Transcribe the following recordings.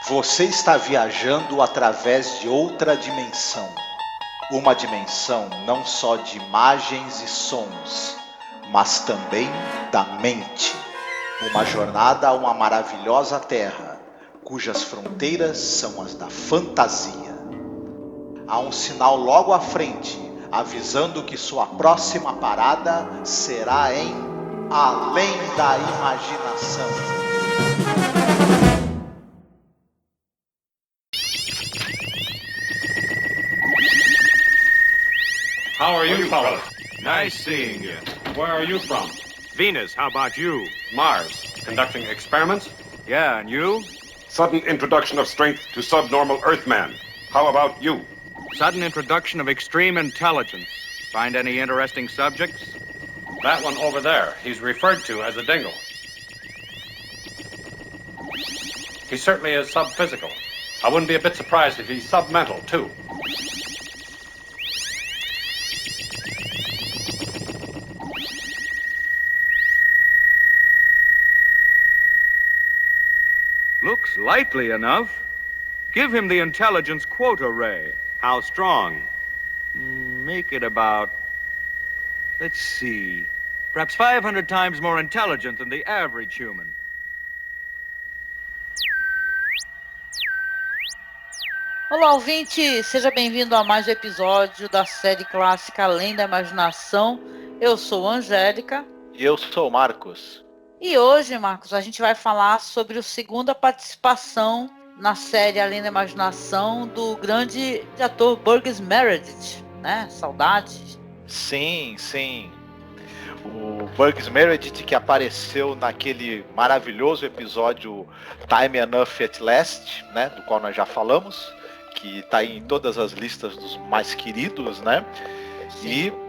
Você está viajando através de outra dimensão. Uma dimensão não só de imagens e sons, mas também da mente. Uma jornada a uma maravilhosa terra, cujas fronteiras são as da fantasia. Há um sinal logo à frente, avisando que sua próxima parada será em Além da Imaginação. How are you, fellas? Nice seeing you. Where are you from? Venus, how about you? Mars. Conducting experiments? Yeah, and you? Sudden introduction of strength to subnormal Earthman. How about you? Sudden introduction of extreme intelligence. Find any interesting subjects? That one over there, he's referred to as a dingle. He certainly is sub-physical. I wouldn't be a bit surprised if he's sub-mental, too. Looks likely enough. Give him the intelligence quota, Ray. How strong? Make it about, let's see, perhaps 500 times more intelligent than the average human. Olá, ouvinte! Seja bem-vindo a mais um episódio da série clássica Além da Imaginação. Eu sou a Angélica. E eu sou o Marcos. E hoje, Marcos, a gente vai falar sobre a segunda participação na série Além da Imaginação do grande ator Burgess Meredith, né? Saudades. Sim. O Burgess Meredith, que apareceu naquele maravilhoso episódio Time Enough at Last, né? Do qual nós já falamos, que está em todas as listas dos mais queridos, né? Sim. E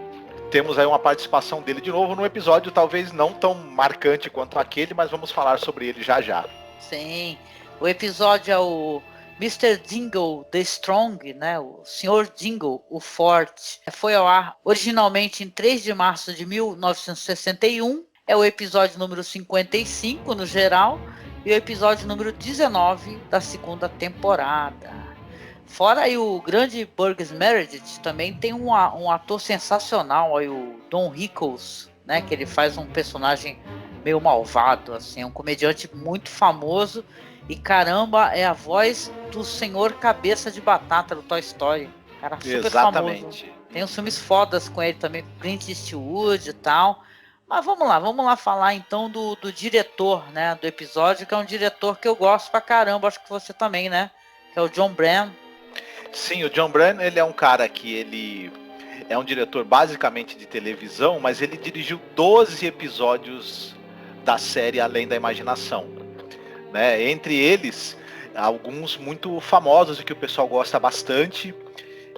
temos aí uma participação dele de novo num episódio talvez não tão marcante quanto aquele, mas vamos falar sobre ele já já. Sim, o episódio é o Mr. Dingle the Strong, né? O Sr. Dingle, o Forte. Foi ao ar originalmente em 3 de março de 1961. É o episódio número 55 no geral e o episódio número 19 da segunda temporada. Fora aí o grande Burgess Meredith, também tem um ator sensacional, aí o Don Rickles, né, que ele faz um personagem meio malvado, assim, um comediante muito famoso. E caramba, é a voz do senhor Cabeça de Batata do Toy Story. Cara, super Exatamente. famoso. Tem uns filmes fodas com ele também, Clint Eastwood e tal. Mas vamos lá falar então do diretor, né, do episódio, que é um diretor que eu gosto pra caramba, acho que você também, né, que é o John Brann. Sim, o John Brann, ele é um cara que ele é um diretor basicamente de televisão, mas ele dirigiu 12 episódios da série Além da Imaginação, né? Entre eles, alguns muito famosos e que o pessoal gosta bastante.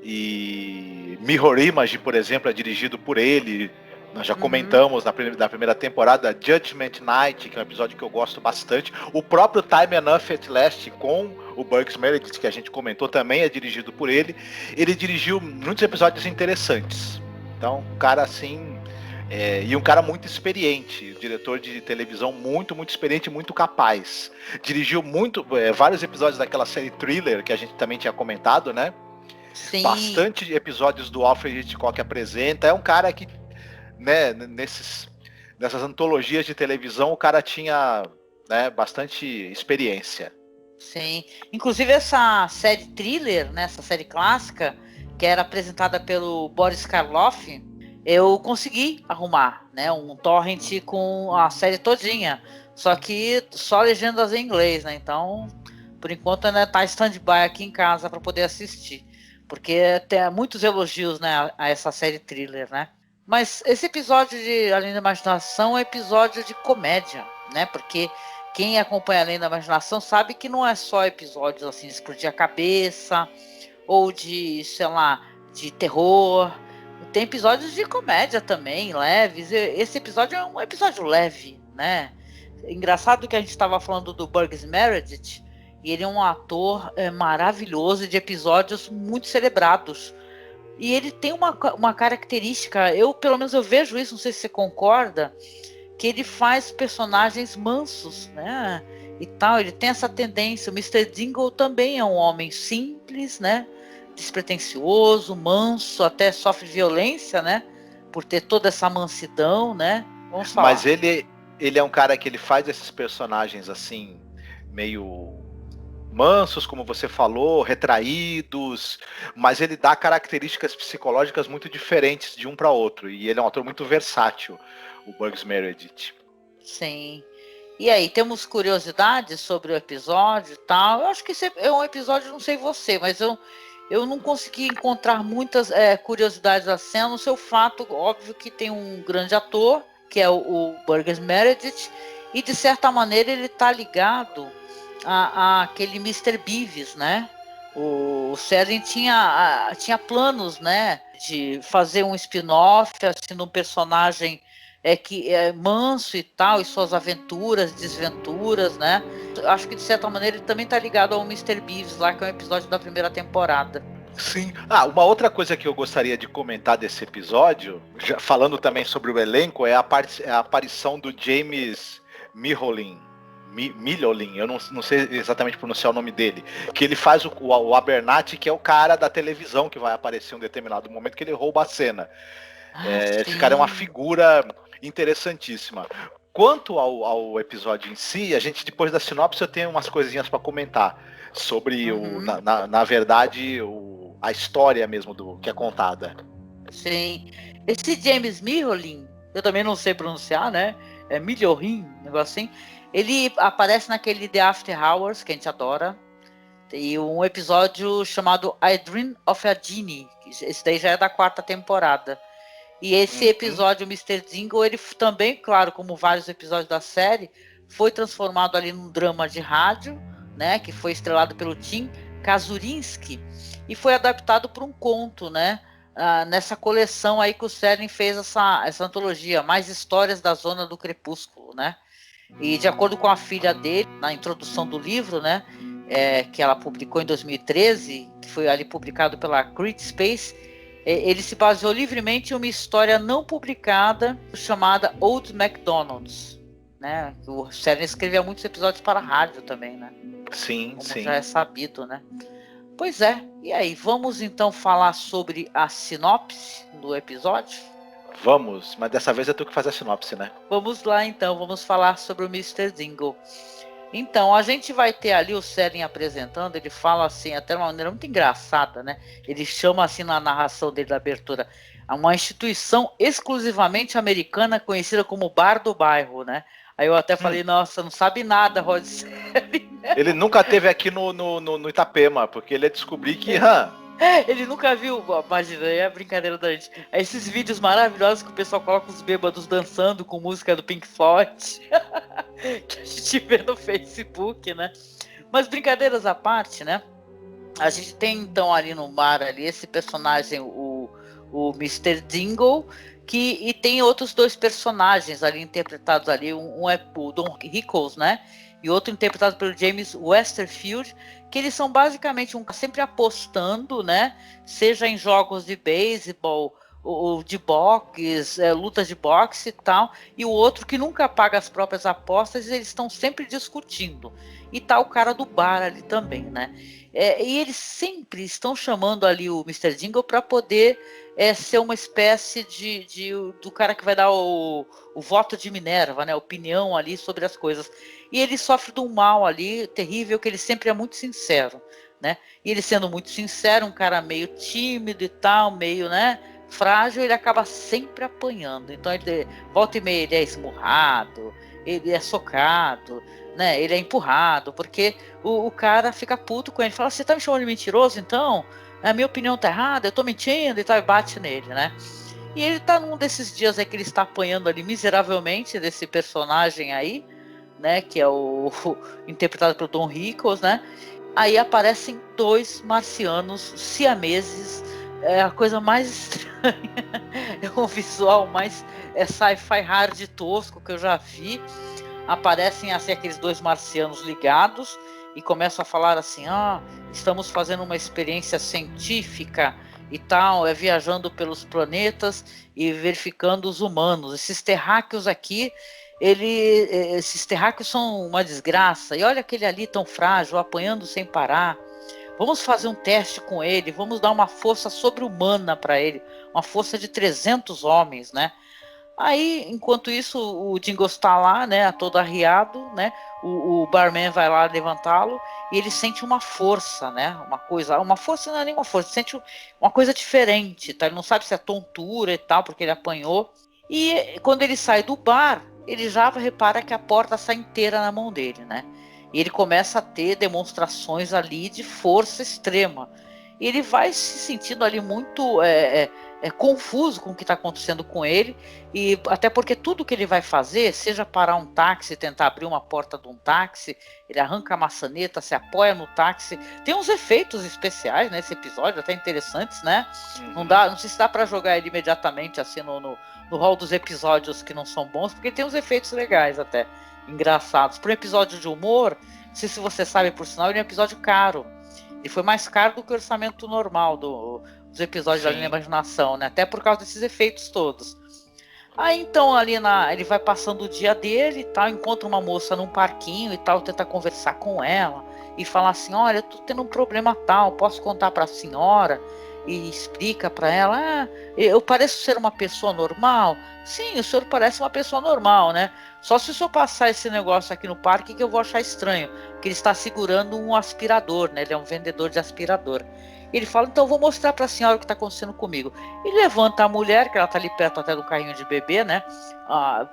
E Mirror Image, por exemplo, é dirigido por ele. Nós já comentamos na primeira temporada, Judgment Night, que é um episódio que eu gosto bastante. O próprio Time Enough at Last, com o Burgess Meredith, que a gente comentou, também é dirigido por ele. Ele dirigiu muitos episódios interessantes. Então, um cara assim... e um cara muito experiente, diretor de televisão muito experiente, muito capaz. Dirigiu vários episódios daquela série Thriller, que a gente também tinha comentado, né? Sim. Bastante episódios do Alfred Hitchcock apresenta. É um cara que, né, nessas antologias de televisão, o cara tinha, né, bastante experiência. Sim. Inclusive essa série Thriller, né, essa série clássica, que era apresentada pelo Boris Karloff, eu consegui arrumar, né, um torrent com a série todinha. Só que só legendas em inglês, né? Então, por enquanto ainda tá stand-by aqui em casa para poder assistir. Porque tem muitos elogios, né, a essa série Thriller, né? Mas esse episódio de Além da Imaginação é um episódio de comédia, né? Porque quem acompanha Além da Imaginação sabe que não é só episódios assim de explodir a cabeça ou de, sei lá, de terror. Tem episódios de comédia também, leves. Esse episódio é um episódio leve, né? Engraçado que a gente estava falando do Burgess Meredith, e ele é um ator maravilhoso de episódios muito celebrados. E ele tem uma característica, pelo menos eu vejo isso, não sei se você concorda, que ele faz personagens mansos, né? e tal, ele tem essa tendência. O Mr. Dingle também é um homem simples, né? Despretensioso, manso, até sofre violência, né? Por ter toda essa mansidão, né? Vamos falar. Mas ele é um cara que ele faz esses personagens assim, meio mansos, como você falou, retraídos, mas ele dá características psicológicas muito diferentes de um para outro. E ele é um ator muito versátil, o Burgess Meredith. Sim. E aí, temos curiosidades sobre o episódio e tal. Eu acho que esse é um episódio, não sei você, mas eu não consegui encontrar muitas curiosidades da cena, no seu fato, óbvio que tem um grande ator, que é o Burgess Meredith, e de certa maneira ele está ligado a aquele Mr. Beavis, né? O Serling tinha planos, né, de fazer um spin-off, assim, de um personagem que é manso e tal, e suas aventuras, desventuras, né? Acho que de certa maneira ele também está ligado ao Mr. Beavis lá, que é um episódio da primeira temporada. Sim. Uma outra coisa que eu gostaria de comentar desse episódio, já falando também sobre o elenco, é a aparição do James Milholin, eu não sei exatamente pronunciar o nome dele, que ele faz o Abernathy, que é o cara da televisão que vai aparecer em um determinado momento que ele rouba a cena. Esse cara é uma figura interessantíssima. Quanto ao episódio em si, a gente, depois da sinopse, eu tenho umas coisinhas para comentar sobre, na verdade, a história mesmo do que é contada. Sim. Esse James Milholin, eu também não sei pronunciar, né? É Milholin, um negócio assim. Ele aparece naquele The After Hours, que a gente adora. E um episódio chamado I Dream of a Genie. Esse daí já é da 4ª temporada. E esse episódio, o Mr. Dingle, ele também, claro, como vários episódios da série, foi transformado ali num drama de rádio, né? Que foi estrelado pelo Tim Kazurinsky. E foi adaptado para um conto, né? Nessa coleção aí que o Serling fez essa antologia, Mais Histórias da Zona do Crepúsculo, né? E de acordo com a filha dele, na introdução do livro, né? Que ela publicou em 2013, que foi ali publicado pela CreateSpace, ele se baseou livremente em uma história não publicada chamada Old MacDonald's, né? O Serling escrevia muitos episódios para a rádio também, né? Sim, como sim. já é sabido, né? Pois é. E aí, vamos então falar sobre a sinopse do episódio? Vamos, mas dessa vez eu tenho que fazer a sinopse, né? Vamos lá então, vamos falar sobre o Mr. Dingle. Então, a gente vai ter ali o Serling apresentando, ele fala assim, até de uma maneira muito engraçada, né? Ele chama assim na narração dele da abertura, uma instituição exclusivamente americana conhecida como Bar do Bairro, né? Aí eu até falei, nossa, não sabe nada, Rod Serling. Ele nunca esteve aqui no Itapema, porque ele ia descobrir que... Ele nunca viu, imagina, é a brincadeira da gente. Esses vídeos maravilhosos que o pessoal coloca os bêbados dançando com música do Pink Floyd, que a gente vê no Facebook, né? Mas brincadeiras à parte, né? A gente tem então ali no bar ali esse personagem, o Mr. Dingle, e tem outros 2 personagens ali interpretados ali. Um é o Don Rickles, né? E outro interpretado pelo James Westerfield, que eles são basicamente sempre apostando, né? Seja em jogos de beisebol ou de boxe, lutas de boxe e tal, e o outro que nunca paga as próprias apostas, eles estão sempre discutindo. E tá o cara do bar ali também, né? E eles sempre estão chamando ali o Mr. Dingle para poder ser uma espécie do cara que vai dar o voto de Minerva, né? A opinião ali sobre as coisas. E ele sofre de um mal ali terrível, que ele sempre é muito sincero, né? E ele sendo muito sincero, um cara meio tímido e tal, meio, né, frágil, ele acaba sempre apanhando. Então ele volta e meia ele é esmurrado, ele é socado, né? Ele é empurrado, porque o cara fica puto com ele, fala, você tá me chamando de mentiroso então? A minha opinião tá errada, eu tô mentindo e tal, e bate nele, né? E ele tá num desses dias aí que ele está apanhando ali miseravelmente desse personagem aí, né, que é o interpretado pelo Don Rickles, né? Aí aparecem 2 marcianos siameses, a coisa mais estranha, é um visual mais sci-fi hard tosco que eu já vi. Aparecem assim aqueles 2 marcianos ligados e começam a falar assim, estamos fazendo uma experiência científica e tal, viajando pelos planetas e verificando os humanos. Esses terráqueos aqui, esses terráqueos são uma desgraça, e olha aquele ali tão frágil, apanhando sem parar. Vamos fazer um teste com ele, vamos dar uma força sobre-humana para ele, uma força de 300 homens, né? Aí, enquanto isso, o Jingles está lá, né, todo arriado, né? O barman vai lá levantá-lo e ele sente uma força, né? Uma força não é nenhuma força, sente uma coisa diferente, tá? Ele não sabe se é tontura e tal, porque ele apanhou. E quando ele sai do bar, ele já repara que a porta sai inteira na mão dele, né? E ele começa a ter demonstrações ali de força extrema. E ele vai se sentindo ali muito confuso com o que está acontecendo com ele, e até porque tudo que ele vai fazer, seja parar um táxi, tentar abrir uma porta de um táxi, ele arranca a maçaneta, se apoia no táxi. Tem uns efeitos especiais nesse episódio, até interessantes, né? Não sei se dá para jogar ele imediatamente assim no hall dos episódios que não são bons, porque tem uns efeitos legais até, engraçados. Para um episódio de humor, não sei se você sabe, por sinal, ele é um episódio caro. Ele foi mais caro do que o orçamento normal dos episódios da Linha da Imaginação, né? Até por causa desses efeitos todos. Aí então ali ele vai passando o dia dele e tal, encontra uma moça num parquinho e tal, tenta conversar com ela e falar assim, olha, eu tô tendo um problema tal, posso contar para a senhora? E explica para ela, eu pareço ser uma pessoa normal? Sim, o senhor parece uma pessoa normal, né? Só se o senhor passar esse negócio aqui no parque que eu vou achar estranho, que ele está segurando um aspirador, né? Ele é um vendedor de aspirador. Ele fala, então eu vou mostrar para a senhora o que está acontecendo comigo. E levanta a mulher, que ela está ali perto até do carrinho de bebê, né?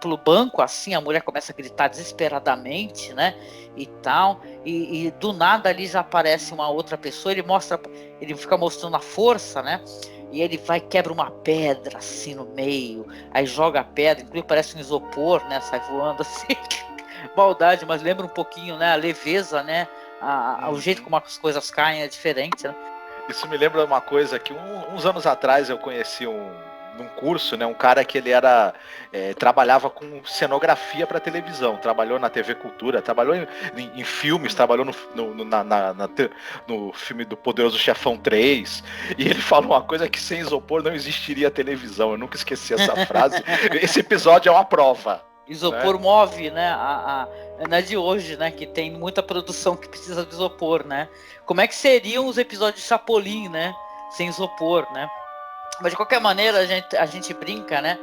Pelo banco, assim, a mulher começa a gritar desesperadamente, né? E tal. E do nada ali já aparece uma outra pessoa, ele fica mostrando a força, né? E ele quebra uma pedra assim no meio, aí joga a pedra, inclusive parece um isopor, né? Sai voando assim. Maldade, mas lembra um pouquinho, né? A leveza, né? O jeito como as coisas caem é diferente, né? Isso me lembra uma coisa que uns anos atrás eu conheci num curso, né, um cara que ele trabalhava com cenografia para televisão, trabalhou na TV Cultura, trabalhou em filmes, trabalhou no filme do Poderoso Chefão 3, e ele fala uma coisa que sem isopor não existiria televisão, eu nunca esqueci essa frase. Esse episódio é uma prova. Isopor, né? Move, né? Não é de hoje, né? Que tem muita produção que precisa de isopor, né? Como é que seriam os episódios de Chapolin, né? Sem isopor, né? Mas de qualquer maneira a gente brinca, né?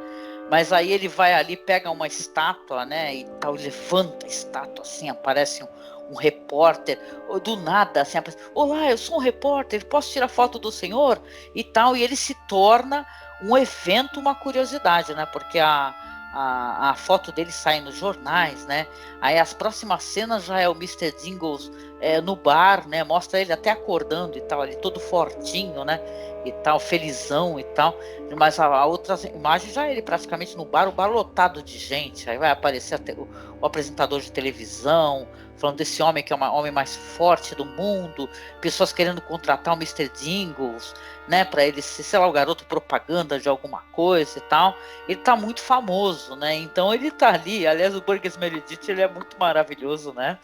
Mas aí ele vai ali, pega uma estátua, né? E tal, levanta a estátua assim, aparece um repórter, do nada, assim, aparece, olá, eu sou um repórter, posso tirar foto do senhor? E tal, e ele se torna um evento, uma curiosidade, né? Porque a foto dele sai nos jornais, né? Aí as próximas cenas já é o Mr. Jingles no bar, né? Mostra ele até acordando e tal, ali todo fortinho, né? E tal, felizão e tal. Mas a outra imagem já é ele praticamente no bar, o bar lotado de gente. Aí vai aparecer até o apresentador de televisão, falando desse homem que é o homem mais forte do mundo, pessoas querendo contratar o Mr. Jingles, né, para ele ser, sei lá, o garoto propaganda de alguma coisa e tal. Ele tá muito famoso, né? Então ele tá ali, aliás, o Burgess Meredith, ele é muito maravilhoso, né?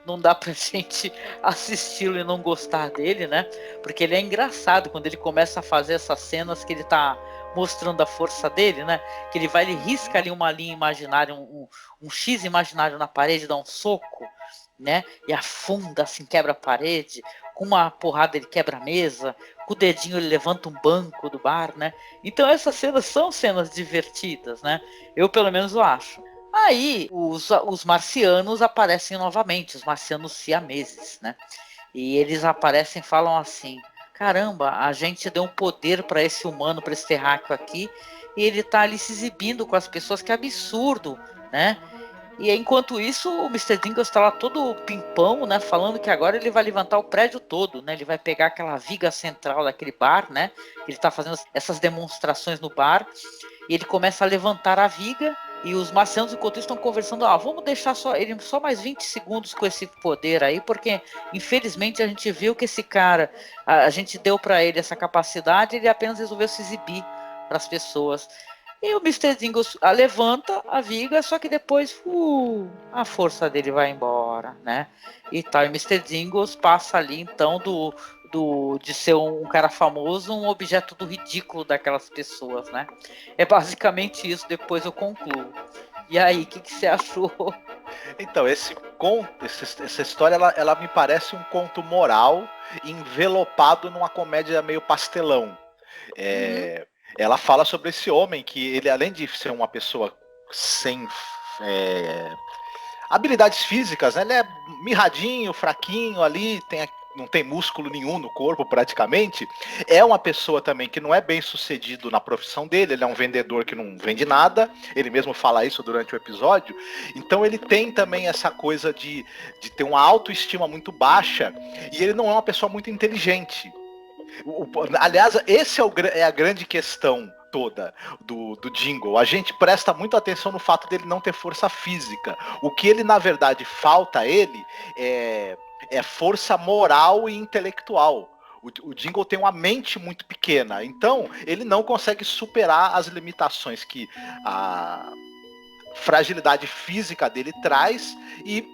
Não dá pra gente assisti-lo e não gostar dele, né? Porque ele é engraçado quando ele começa a fazer essas cenas que ele tá mostrando a força dele, né? Que ele risca ali uma linha imaginária, um X imaginário na parede, dá um soco, né? E afunda, assim, quebra a parede. Com uma porrada ele quebra a mesa. Com o dedinho ele levanta um banco do bar, né? Então essas cenas são cenas divertidas, né? Eu pelo menos eu acho. Aí os marcianos aparecem novamente, os marcianos siameses, né? E eles aparecem e falam assim, caramba, a gente deu um poder para esse humano, para esse terráqueo aqui, e ele tá ali se exibindo com as pessoas, que absurdo, né? E enquanto isso, o Mr. Jingles está lá todo pimpão, né? Falando que agora ele vai levantar o prédio todo, né? Ele vai pegar aquela viga central daquele bar, né? Ele está fazendo essas demonstrações no bar, e ele começa a levantar a viga. E os marcianos, enquanto isso, estão conversando, vamos deixar ele só mais 20 segundos com esse poder aí, porque infelizmente a gente viu que esse cara, a gente deu para ele essa capacidade, ele apenas resolveu se exibir para as pessoas. E o Mr. Jingles levanta a viga, só que depois a força dele vai embora, né? E tal, e Mr. Jingles passa ali então de ser um cara famoso, um objeto do ridículo daquelas pessoas, né? É basicamente isso, depois eu concluo. E aí, o que você achou? Então, essa história, ela me parece um conto moral envelopado numa comédia meio pastelão. Ela fala sobre esse homem que ele, além de ser uma pessoa sem habilidades físicas, né? Ele é mirradinho, fraquinho ali, não tem músculo nenhum no corpo praticamente. É uma pessoa também que não é bem sucedido na profissão dele, ele é um vendedor que não vende nada, ele mesmo fala isso durante o episódio. Então ele tem também essa coisa de ter uma autoestima muito baixa, e ele não é uma pessoa muito inteligente. Aliás, esse é a grande questão toda do Jingle. A gente presta muito atenção no fato dele não ter força física. O que ele, na verdade, falta a ele é força moral e intelectual. O Jingle tem uma mente muito pequena, então ele não consegue superar as limitações que a fragilidade física dele traz, e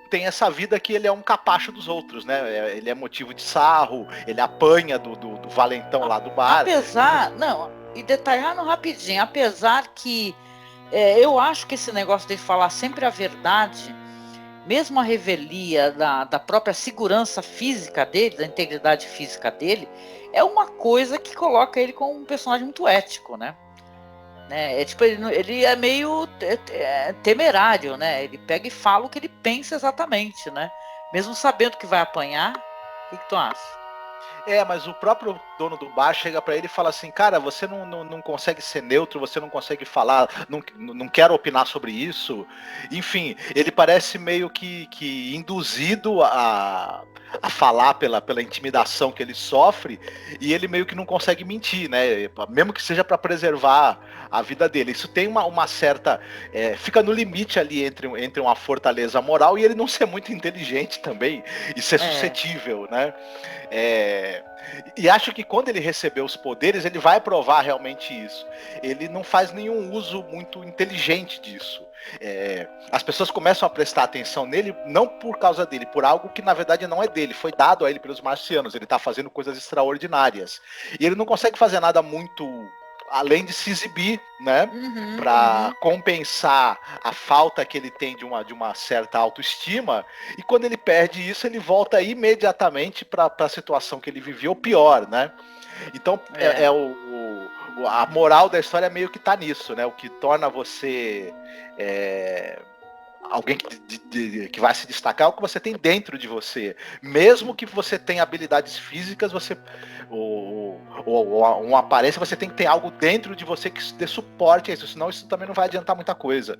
tem essa vida que ele é um capacho dos outros, né? Ele é motivo de sarro, ele apanha do valentão lá do bar. Apesar, não, e detalhando rapidinho, apesar que eu acho que esse negócio de falar sempre a verdade, mesmo a revelia da própria segurança física dele, da integridade física dele, é uma coisa que coloca ele como um personagem muito ético, né? Tipo, ele é meio temerário, né? Ele pega e fala o que ele pensa exatamente, né? Mesmo sabendo que vai apanhar. O que tu acha? Mas o próprio dono do bar chega pra ele e fala assim, cara, você não consegue ser neutro, você não consegue falar, não quero opinar sobre isso. Enfim, ele parece meio que induzido a falar pela intimidação que ele sofre, e ele meio que não consegue mentir, né? Mesmo que seja para preservar a vida dele. Isso tem uma certa... fica no limite ali entre uma fortaleza moral e ele não ser muito inteligente também, e ser suscetível, né? E acho que quando ele receber os poderes, ele vai provar realmente isso. Ele não faz nenhum uso muito inteligente disso. As pessoas começam a prestar atenção nele não por causa dele, por algo que na verdade não é dele, foi dado a ele pelos marcianos. Ele está fazendo coisas extraordinárias. E ele não consegue fazer nada muito além de se exibir, né? Para compensar a falta que ele tem de uma certa autoestima. E quando ele perde isso, ele volta imediatamente para a situação que ele vivia, ou pior, né? Então a moral da história meio que tá nisso, né? O que torna você alguém que vai se destacar é o que você tem dentro de você. Mesmo que você tenha habilidades físicas, ou uma aparência, você tem que ter algo dentro de você que dê suporte a isso, senão isso também não vai adiantar muita coisa,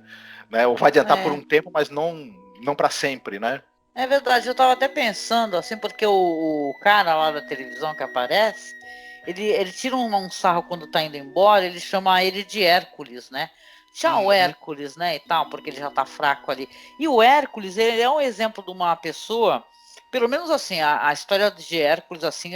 né? Ou vai adiantar por um tempo, mas não para sempre, né? É verdade, eu tava até pensando, assim, porque o cara lá da televisão que aparece, ele tira um sarro quando tá indo embora, ele chama ele de Hércules, né? Tchau, Hércules, né, e tal, porque ele já tá fraco ali. E o Hércules, ele é um exemplo de uma pessoa, pelo menos assim, a história de Hércules, assim,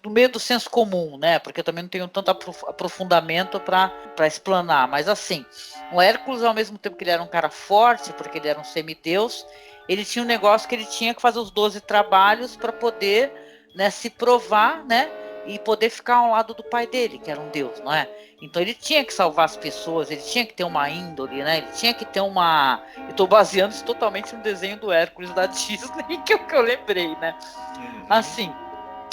do meio do senso comum, né, porque eu também não tenho tanto aprofundamento para explanar, mas assim, o Hércules, ao mesmo tempo que ele era um cara forte, porque ele era um semideus, ele tinha um negócio que ele tinha que fazer os 12 trabalhos para poder, né, se provar, né, e poder ficar ao lado do pai dele, que era um deus, não é? Então ele tinha que salvar as pessoas, ele tinha que ter uma índole, né? Ele tinha que ter uma... Eu estou baseando isso totalmente no desenho do Hércules da Disney, que eu lembrei, né? Assim,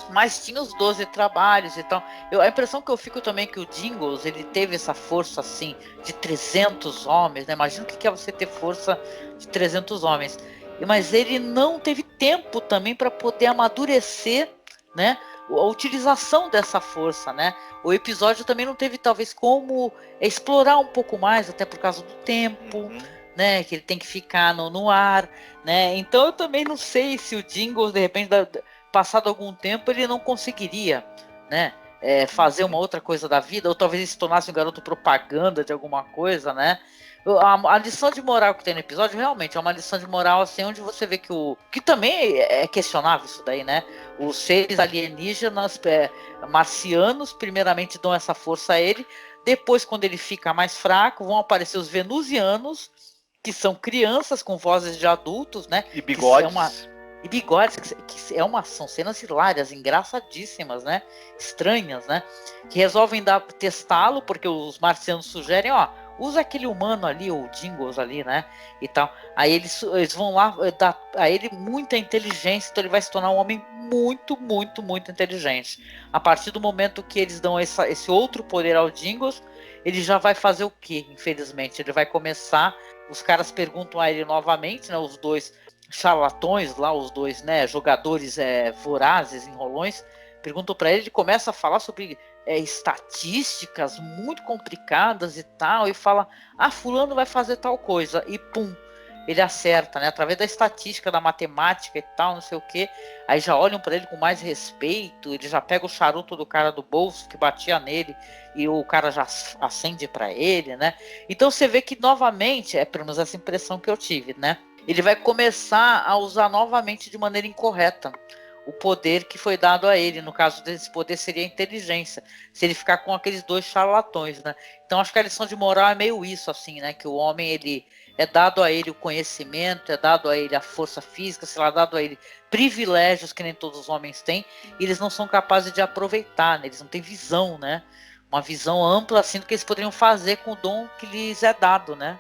mas tinha os 12 trabalhos e tal. A impressão que eu fico também é que o Jingles, ele teve essa força, assim, de 300 homens, né? Imagina o que é você ter força de 300 homens. Mas ele não teve tempo também para poder amadurecer, né, a utilização dessa força, né? O episódio também não teve talvez como explorar um pouco mais, até por causa do tempo, né? Que ele tem que ficar no ar, né? Então eu também não sei se o Jingles, de repente, passado algum tempo, ele não conseguiria, né, fazer uma outra coisa da vida, ou talvez ele se tornasse um garoto propaganda de alguma coisa, né? A lição de moral que tem no episódio realmente é uma lição de moral assim, onde você vê que também é questionável isso daí, né? Os seres alienígenas marcianos primeiramente dão essa força a ele, depois quando ele fica mais fraco vão aparecer os venusianos, que são crianças com vozes de adultos, né? E bigodes. E bigodes, que são cenas hilárias, engraçadíssimas, né? Estranhas, né? Que resolvem testá-lo, porque os marcianos sugerem, ó, usa aquele humano ali, o Jingles ali, né, e tal. Aí eles vão lá dar a ele muita inteligência, então ele vai se tornar um homem muito, muito, muito inteligente. A partir do momento que eles dão esse outro poder ao Jingles, ele já vai fazer o quê? Infelizmente, ele vai começar, os caras perguntam a ele novamente, né, os dois charlatões lá, os dois, né, jogadores vorazes, enrolões, perguntam para ele começa a falar sobre estatísticas muito complicadas e tal, e fala, fulano vai fazer tal coisa, e pum, ele acerta, né, através da estatística, da matemática e tal, não sei o que, aí já olham para ele com mais respeito, ele já pega o charuto do cara do bolso, que batia nele, e o cara já acende para ele, né, então você vê que novamente, pelo menos essa impressão que eu tive, né, ele vai começar a usar novamente de maneira incorreta o poder que foi dado a ele. No caso desse poder seria a inteligência, se ele ficar com aqueles dois charlatões, né? Então acho que a lição de moral é meio isso, assim, né? Que o homem, ele é dado a ele o conhecimento, é dado a ele a força física, sei lá, dado a ele privilégios que nem todos os homens têm, e eles não são capazes de aproveitar, né? Eles não têm visão, né? Uma visão ampla, assim, do que eles poderiam fazer com o dom que lhes é dado, né?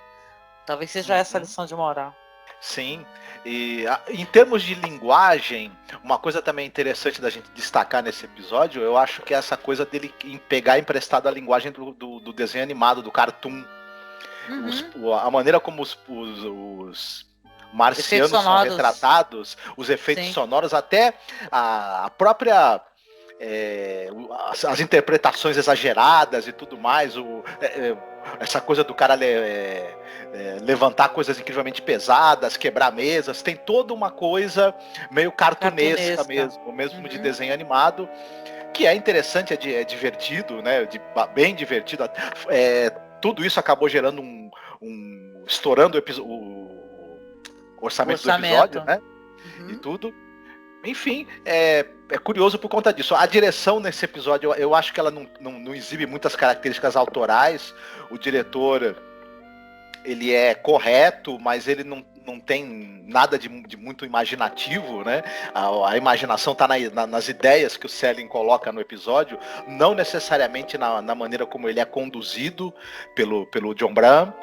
Talvez seja essa a lição de moral. Sim, e em termos de linguagem, uma coisa também interessante da gente destacar nesse episódio, eu acho que é essa coisa dele pegar emprestado a linguagem do desenho animado, do cartoon. A maneira como os marcianos são retratados, os efeitos sonoros, até a própria... as interpretações exageradas e tudo mais, essa coisa do cara levantar coisas incrivelmente pesadas, quebrar mesas, tem toda uma coisa meio cartunesca mesmo de desenho animado, que é interessante, é divertido, né? Bem divertido. Tudo isso acabou gerando estourando o orçamento do episódio, né? E tudo. Enfim, é curioso por conta disso. A direção nesse episódio, eu acho que ela não exibe muitas características autorais. O diretor, ele é correto, mas ele não tem nada de muito imaginativo, né? A imaginação está nas ideias que o Selling coloca no episódio, não necessariamente na maneira como ele é conduzido pelo John Braham,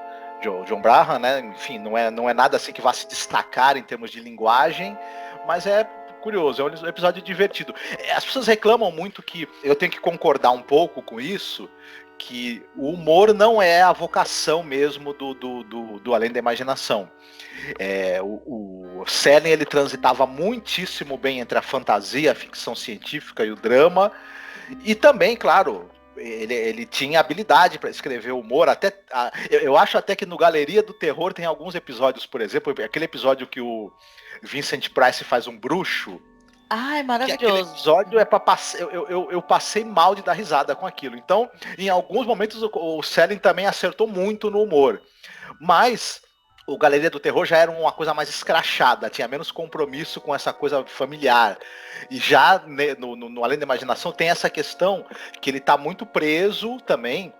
né? Enfim, não é nada assim que vá se destacar em termos de linguagem, mas é curioso, é um episódio divertido. As pessoas reclamam muito, que eu tenho que concordar um pouco com isso, que o humor não é a vocação mesmo do Além da Imaginação. O Selling, ele transitava muitíssimo bem entre a fantasia, a ficção científica e o drama, e também, claro, ele tinha habilidade para escrever humor. Eu acho até que no Galeria do Terror tem alguns episódios, por exemplo, aquele episódio que o Vincent Price faz um bruxo. Ai, maravilhoso. Aquele episódio eu passei mal de dar risada com aquilo. Então, em alguns momentos, o Selling também acertou muito no humor. Mas o Galeria do Terror já era uma coisa mais escrachada, tinha menos compromisso com essa coisa familiar. E já no Além da Imaginação tem essa questão que ele está muito preso também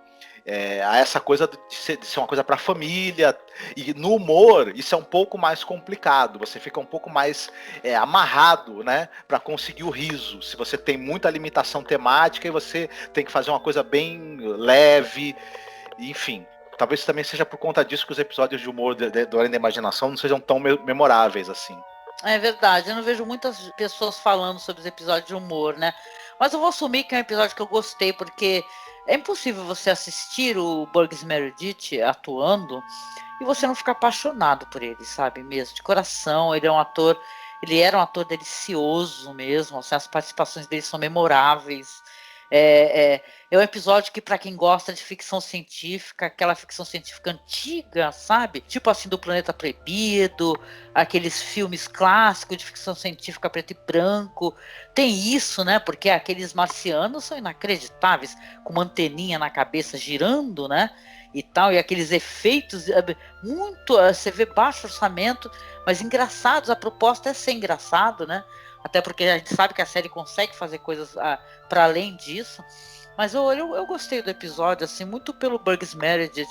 a essa coisa de ser uma coisa para a família. E no humor isso é um pouco mais complicado, você fica um pouco mais amarrado, né, para conseguir o riso, se você tem muita limitação temática e você tem que fazer uma coisa bem leve, enfim. Talvez também seja por conta disso que os episódios de humor do Além da Imaginação não sejam tão memoráveis assim. É verdade, eu não vejo muitas pessoas falando sobre os episódios de humor, né? Mas eu vou assumir que é um episódio que eu gostei, porque é impossível você assistir o Burgess Meredith atuando e você não ficar apaixonado por ele, sabe? Mesmo, de coração. Ele era um ator delicioso mesmo, assim, as participações dele são memoráveis. É um episódio que, para quem gosta de ficção científica, aquela ficção científica antiga, sabe? Tipo assim, do Planeta Proibido, aqueles filmes clássicos de ficção científica preto e branco. Tem isso, né? Porque aqueles marcianos são inacreditáveis, com uma anteninha na cabeça girando, né? E tal, e aqueles efeitos muito, você vê baixo orçamento, mas engraçados. A proposta é ser engraçado, né? Até porque a gente sabe que a série consegue fazer coisas para além disso. Mas eu gostei do episódio, assim, muito pelo Burgess Meredith,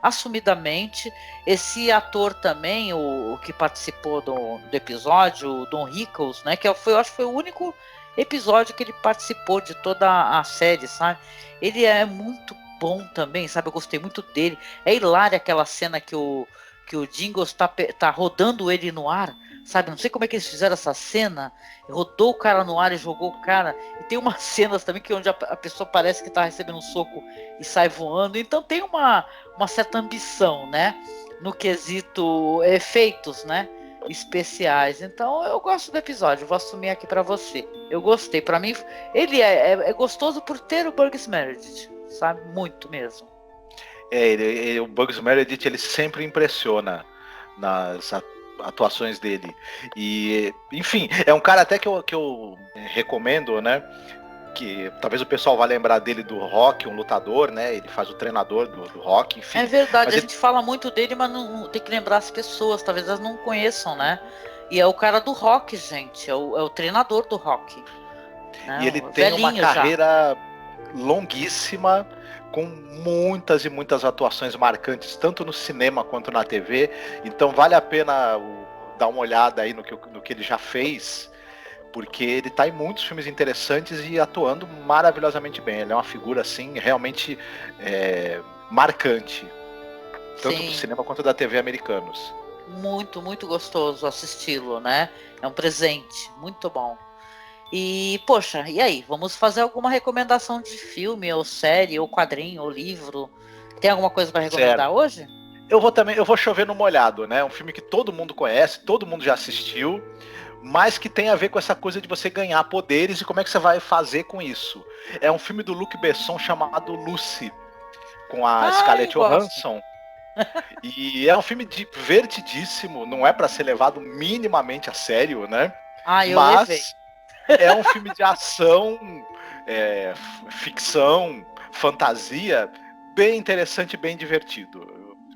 assumidamente. Esse ator também, o que participou do episódio, o Don Rickles, né? Que eu acho que foi o único episódio que ele participou de toda a série, sabe? Ele é muito bom também, sabe? Eu gostei muito dele. É hilária aquela cena que o Jingles tá rodando ele no ar, sabe? Não sei como é que eles fizeram essa cena. Rodou o cara no ar e jogou o cara. E tem umas cenas também que onde a pessoa parece que tá recebendo um soco e sai voando. Então tem uma certa ambição, né? No quesito efeitos, né? Especiais. Então eu gosto do episódio. Vou assumir aqui pra você. Eu gostei. Pra mim, ele é gostoso por ter o Burgess Meredith, sabe? Muito mesmo. O Bugs Meredith, ele sempre impressiona nas atuações dele. E, enfim, é um cara até que eu recomendo, né? Que talvez o pessoal vá lembrar dele do Rock, um lutador, né? Ele faz o treinador do Rock, enfim. É verdade, mas a gente fala muito dele, mas não tem que lembrar as pessoas, talvez elas não conheçam, né? E é o cara do Rock, gente, é o treinador do Rock. Né? E ele tem uma carreira longuíssima, com muitas e muitas atuações marcantes, tanto no cinema quanto na TV. Então vale a pena dar uma olhada aí no que ele já fez, porque ele está em muitos filmes interessantes e atuando maravilhosamente bem. Ele é uma figura assim realmente marcante, tanto do cinema quanto da TV americanos. Muito, muito gostoso assisti-lo, né? É um presente, muito bom. E, poxa, e aí? Vamos fazer alguma recomendação de filme, ou série, ou quadrinho, ou livro? Tem alguma coisa para recomendar hoje? Eu vou chover no molhado, né? Um filme que todo mundo conhece, todo mundo já assistiu, mas que tem a ver com essa coisa de você ganhar poderes e como é que você vai fazer com isso. É um filme do Luc Besson chamado Lucy, com a Scarlett Johansson. E é um filme divertidíssimo, não é para ser levado minimamente a sério, né? Eu levei. É um filme de ação, ficção, fantasia, bem interessante, bem divertido.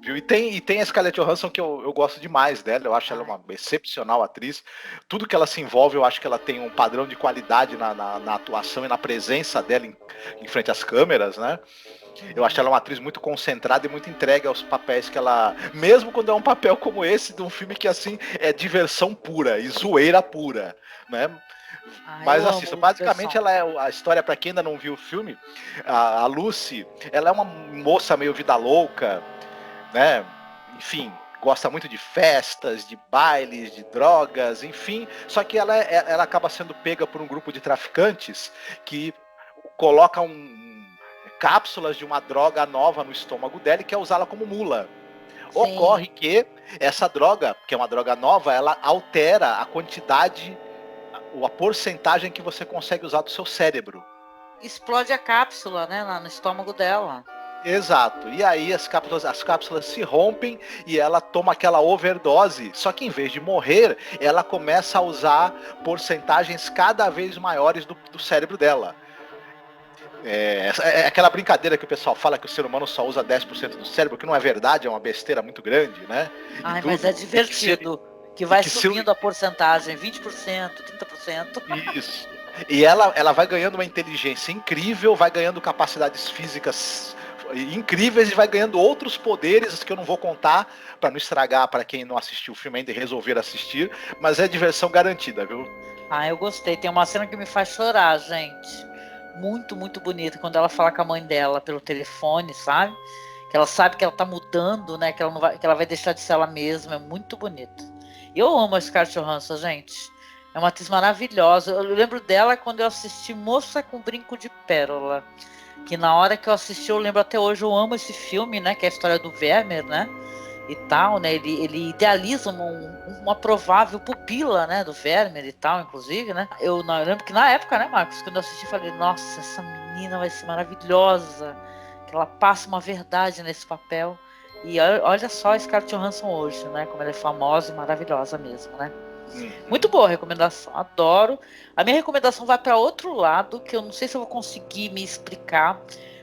Viu? E tem a Scarlett Johansson, que eu gosto demais dela, eu acho ela uma excepcional atriz. Tudo que ela se envolve, eu acho que ela tem um padrão de qualidade na atuação e na presença dela em frente às câmeras, né? Eu acho ela uma atriz muito concentrada e muito entregue aos papéis que ela... Mesmo quando é um papel como esse, de um filme que, assim, é diversão pura e zoeira pura, né? Mas assista, basicamente ela é a história, para quem ainda não viu o filme, a Lucy, ela é uma moça meio vida louca, né? Enfim, gosta muito de festas, de bailes, de drogas, enfim, só que ela acaba sendo pega por um grupo de traficantes que colocam cápsulas de uma droga nova no estômago dela e quer usá-la como mula. Sim. Ocorre que essa droga, que é uma droga nova, ela altera a quantidade, a porcentagem que você consegue usar do seu cérebro. Explode a cápsula, né, lá no estômago dela. Exato. E aí as cápsulas se rompem e ela toma aquela overdose. Só que em vez de morrer, ela começa a usar porcentagens cada vez maiores do cérebro dela. É aquela brincadeira que o pessoal fala que o ser humano só usa 10% do cérebro, que não é verdade, é uma besteira muito grande, né? Mas é divertido. Que vai subindo a porcentagem, 20%, 30%. Isso. E ela vai ganhando uma inteligência incrível, vai ganhando capacidades físicas incríveis e vai ganhando outros poderes que eu não vou contar para não estragar para quem não assistiu o filme ainda e resolver assistir, mas é diversão garantida, viu? Eu gostei. Tem uma cena que me faz chorar, gente. Muito, muito bonita, quando ela fala com a mãe dela pelo telefone, sabe? Que ela sabe que ela tá mudando, né? Que ela vai deixar de ser ela mesma. É muito bonito. Eu amo a Scarlett Johansson, gente. É uma atriz maravilhosa. Eu lembro dela quando eu assisti Moça com Brinco de Pérola. Que na hora que eu assisti, eu lembro até hoje, eu amo esse filme, né? Que é a história do Vermeer, né? E tal, né? Ele idealiza uma provável pupila, né? Do Vermeer e tal, inclusive, né? Eu lembro que na época, né, Marcos? Quando eu assisti, eu falei, nossa, essa menina vai ser maravilhosa. Que ela passa uma verdade nesse papel. E olha só a Scarlett Johansson hoje, né? Como ela é famosa e maravilhosa mesmo, né? Muito boa a recomendação, adoro. A minha recomendação vai para outro lado, que eu não sei se eu vou conseguir me explicar,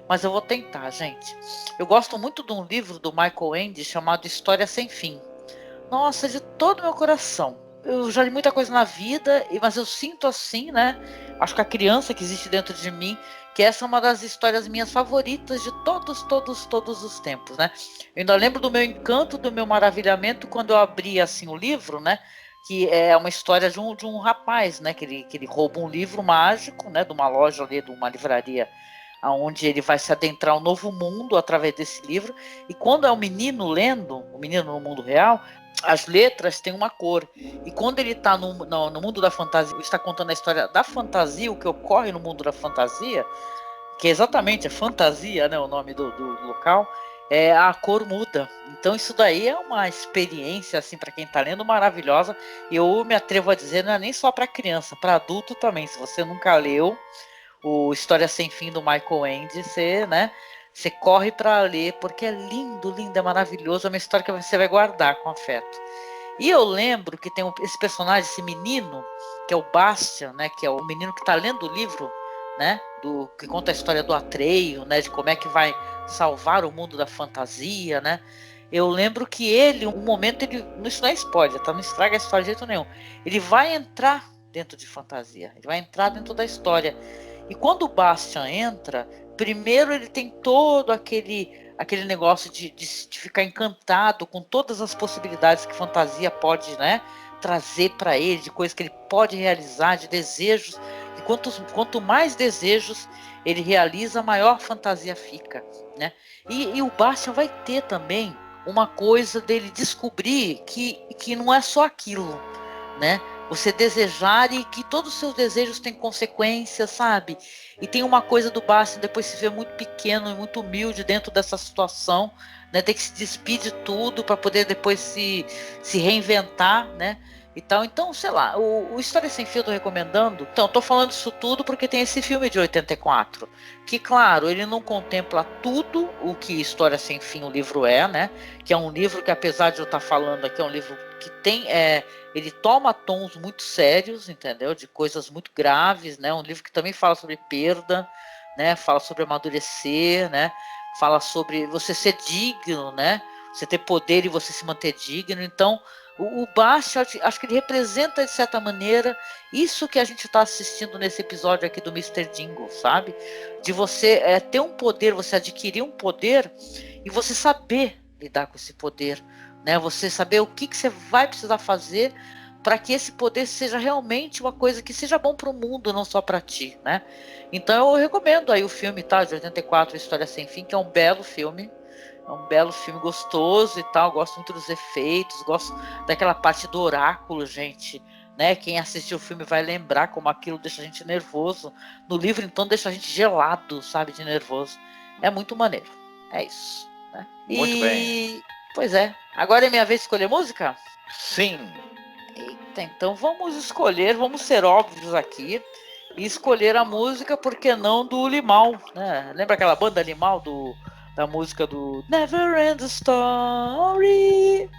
mas eu vou tentar, gente. Eu gosto muito de um livro do Michael Ende chamado História Sem Fim. Nossa, de todo o meu coração. Eu já li muita coisa na vida, mas eu sinto assim, né? Acho que a criança que existe dentro de mim, que essa é uma das histórias minhas favoritas de todos os tempos, né? Eu ainda lembro do meu encanto, do meu maravilhamento quando eu abri assim o livro, né? Que é uma história de um rapaz, né? Que ele rouba um livro mágico, né? De uma loja ali, de uma livraria onde ele vai se adentrar um novo mundo através desse livro. E quando é um menino lendo, o menino no mundo real, as letras têm uma cor. E quando ele está no mundo da fantasia, está contando a história da fantasia, o que ocorre no mundo da fantasia, que é exatamente a fantasia, né, o nome do local, a cor muda. Então isso daí é uma experiência, assim, para quem está lendo, maravilhosa. E eu me atrevo a dizer, não é nem só para criança, para adulto também. Se você nunca leu o História Sem Fim do Michael Ende, você corre para ler, porque é lindo, lindo, é maravilhoso. É uma história que você vai guardar com afeto. E eu lembro que tem esse personagem, esse menino, que é o Bastian, né, que é o menino que está lendo o livro, né, que conta a história do Atreio, né, de como é que vai salvar o mundo da fantasia, né. Eu lembro que ele, um momento, isso não é spoiler, tá? Não estraga a história de jeito nenhum. Ele vai entrar dentro de fantasia, ele vai entrar dentro da história. E quando o Bastian entra, primeiro ele tem todo aquele negócio de ficar encantado com todas as possibilidades que fantasia pode, né, trazer para ele, de coisas que ele pode realizar, de desejos. E quanto mais desejos ele realiza, maior fantasia fica, né? E o Bastian vai ter também uma coisa dele descobrir que não é só aquilo, né? Você desejar e que todos os seus desejos têm consequências, sabe? E tem uma coisa do Bastian, depois se vê muito pequeno e muito humilde dentro dessa situação, né? Tem que se despedir de tudo para poder depois se reinventar, né? E tal. Então, sei lá, o História Sem Fim eu tô recomendando. Então, tô falando isso tudo porque tem esse filme de 84, que, claro, ele não contempla tudo o que História Sem Fim, o livro né? Que é um livro que, apesar de eu estar falando aqui, é um livro que tem... ele toma tons muito sérios, entendeu? De coisas muito graves, né? Um livro que também fala sobre perda, né? Fala sobre amadurecer, né? Fala sobre você ser digno, né? Você ter poder e você se manter digno. Então, o Bastian, acho que ele representa, de certa maneira, isso que a gente está assistindo nesse episódio aqui do Mr. Jingle, sabe? De você ter um poder, você adquirir um poder e você saber lidar com esse poder, né? Você saber o que você vai precisar fazer para que esse poder seja realmente uma coisa que seja bom para o mundo, não só para ti, né? Então eu recomendo aí o filme, tá? De 84, História Sem Fim, que é um belo filme. É um belo filme gostoso e tal. Gosto muito dos efeitos, gosto daquela parte do oráculo, gente, né? Quem assistiu o filme vai lembrar como aquilo deixa a gente nervoso. No livro, então, deixa a gente gelado, sabe, de nervoso. É muito maneiro. É isso, né? Muito bem. Pois é. Agora é minha vez de escolher música? Sim. Eita, então vamos ser óbvios aqui e escolher a música, por que não, do Limão, né? Lembra aquela banda Limão da música do Never End Story?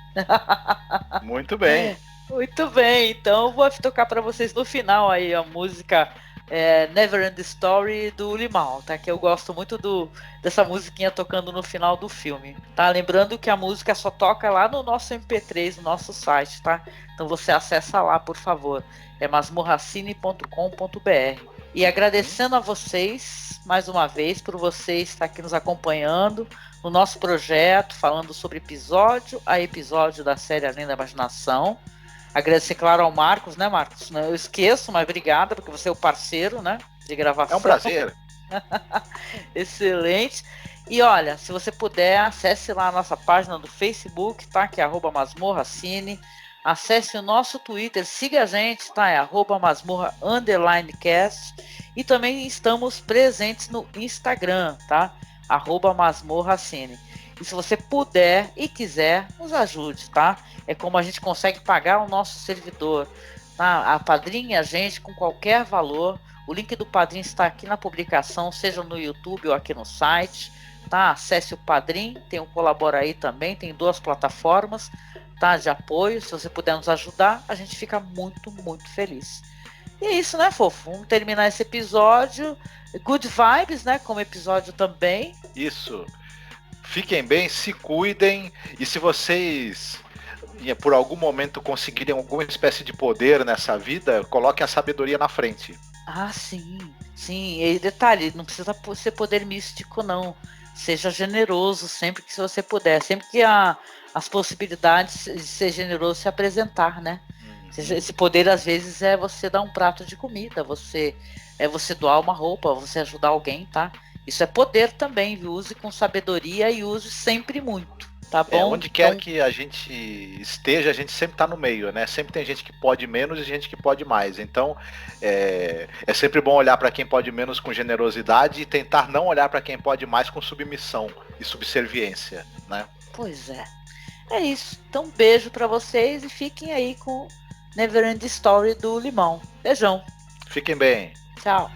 Muito bem. Muito bem, então vou tocar para vocês no final aí a música Never End Story do Limão, tá? Que eu gosto muito dessa musiquinha tocando no final do filme, tá? Lembrando que a música só toca lá no nosso MP3, no nosso site, tá? Então você acessa lá, por favor. É masmorracine.com.br. E agradecendo a vocês, mais uma vez, por vocês estar aqui nos acompanhando no nosso projeto, falando sobre episódio a episódio da série Além da Imaginação. Agradecer, claro, ao Marcos, né, Marcos? Eu esqueço, mas obrigada, porque você é o parceiro, né, de gravação. É um prazer. Excelente. E olha, se você puder, acesse lá a nossa página do Facebook, tá? Que é @masmorracine. Acesse o nosso Twitter, siga a gente, tá? É @masmorra_cast. E também estamos presentes no Instagram, tá? @masmorracine. E se você puder e quiser, nos ajude, tá? É como a gente consegue pagar o nosso servidor, tá? Apadrinhe a gente com qualquer valor. O link do Padrim está aqui na publicação, seja no YouTube ou aqui no site, tá? Acesse o Padrim, tem o Colabora aí também, tem 2 plataformas, tá? De apoio. Se você puder nos ajudar, a gente fica muito, muito feliz. E é isso, né, fofo? Vamos terminar esse episódio. Good vibes, né? Como episódio também. Isso. Fiquem bem, se cuidem. E se vocês, por algum momento, conseguirem alguma espécie de poder nessa vida, coloquem a sabedoria na frente. Ah, sim. Sim. E detalhe, não precisa ser poder místico, não. Seja generoso sempre que você puder. Sempre que as possibilidades de ser generoso se apresentar, né? Esse poder, às vezes, é você dar um prato de comida, é você doar uma roupa, você ajudar alguém, tá? Isso é poder também, viu? Use com sabedoria e use sempre muito, tá bom? Onde quer que a gente esteja, a gente sempre tá no meio, né? Sempre tem gente que pode menos e gente que pode mais. Então, é sempre bom olhar para quem pode menos com generosidade e tentar não olhar para quem pode mais com submissão e subserviência, né? Pois é. É isso. Então, beijo pra vocês e fiquem aí com Neverend Story do Limão. Beijão. Fiquem bem. Tchau.